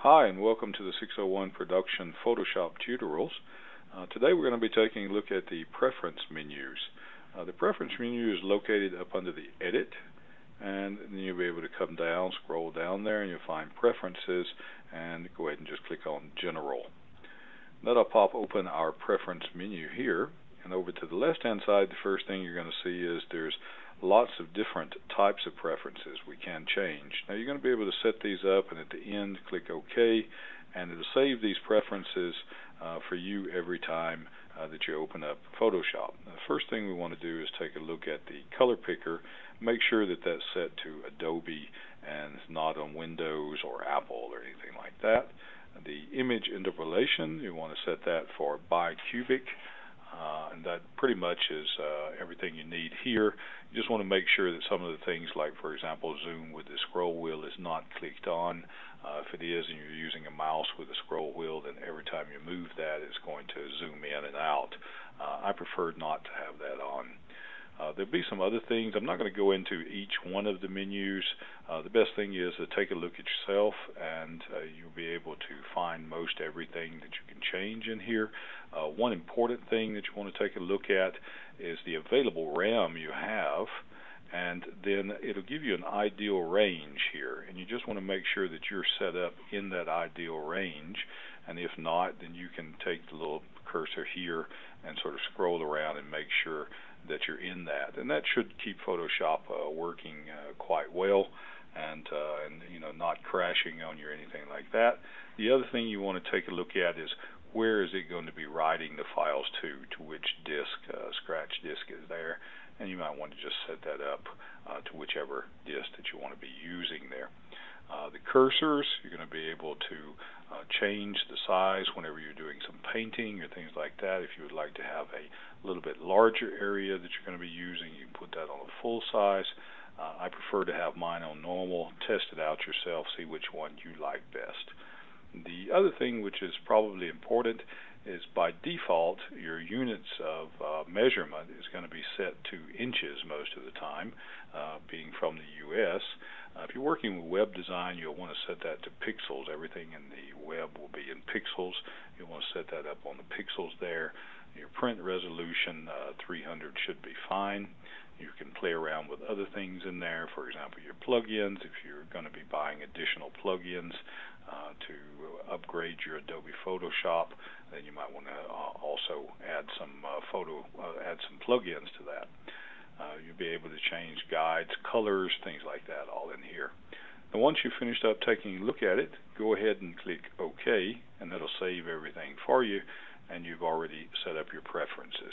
Hi, and welcome to the 601 Production Photoshop Tutorials. Today we're going to be taking a look at the preference menus. The preference menu is located up under the Edit, and then you'll be able to come down, scroll down there, and you'll find Preferences, and go ahead and just click on General. That'll pop open our preference menu here, and over to the left-hand side, the first thing you're going to see is there's lots of different types of preferences we can change. Now you're going to be able to set these up, and at the end click OK, and it'll save these preferences for you every time that you open up Photoshop. Now, the first thing we want to do is take a look at the color picker. Make sure that that's set to Adobe and not on Windows or Apple or anything like that. The image interpolation, you want to set that for bicubic. And that pretty much is everything you need here. You just want to make sure that some of the things like, for example, zoom with the scroll wheel is not clicked on. If it is and you're using a mouse with a scroll wheel, then every time you move that, it's going to zoom in and out. I prefer not to have that on. There'll be some other things. I'm not going to go into each one of the menus. The best thing is to take a look at yourself, and you'll be able to find most everything that you can change in here. One important thing that you want to take a look at is the available RAM you have, and then it'll give you an ideal range here, and you just want to make sure that you're set up in that ideal range, and if not, then you can take the little cursor here and sort of scroll around and make sure that you're in that, and that should keep Photoshop working quite well, and not crashing on you or anything like that. The other thing you want to take a look at is where is it going to be writing the files to which disk, scratch disk is there, and you might want to just set that up to whichever disk that you want to be using there. The cursors, you're going to be able to change the size whenever you're doing some painting or things like that. If you would like to have a little bit larger area that you're going to be using, you can put that on a full size. I prefer to have mine on normal. Test it out yourself, see which one you like best. The other thing which is probably important is by default your units of measurement is going to be set to inches most of the time, being from the US. If you're working with web design, you'll want to set that to pixels. Everything in the web will be in pixels. You'll want to set that up on the pixels there. Your print resolution, 300 should be fine. You can play around with other things in there, for example your plugins. If you're going to be buying additional plugins to upgrade your Adobe Photoshop, then you might want to also add some plugins to that. You'll be able to change guides, colors, things like that all in here. Now once you've finished up taking a look at it, go ahead and click OK, and that'll save everything for you, and you've already set up your preferences.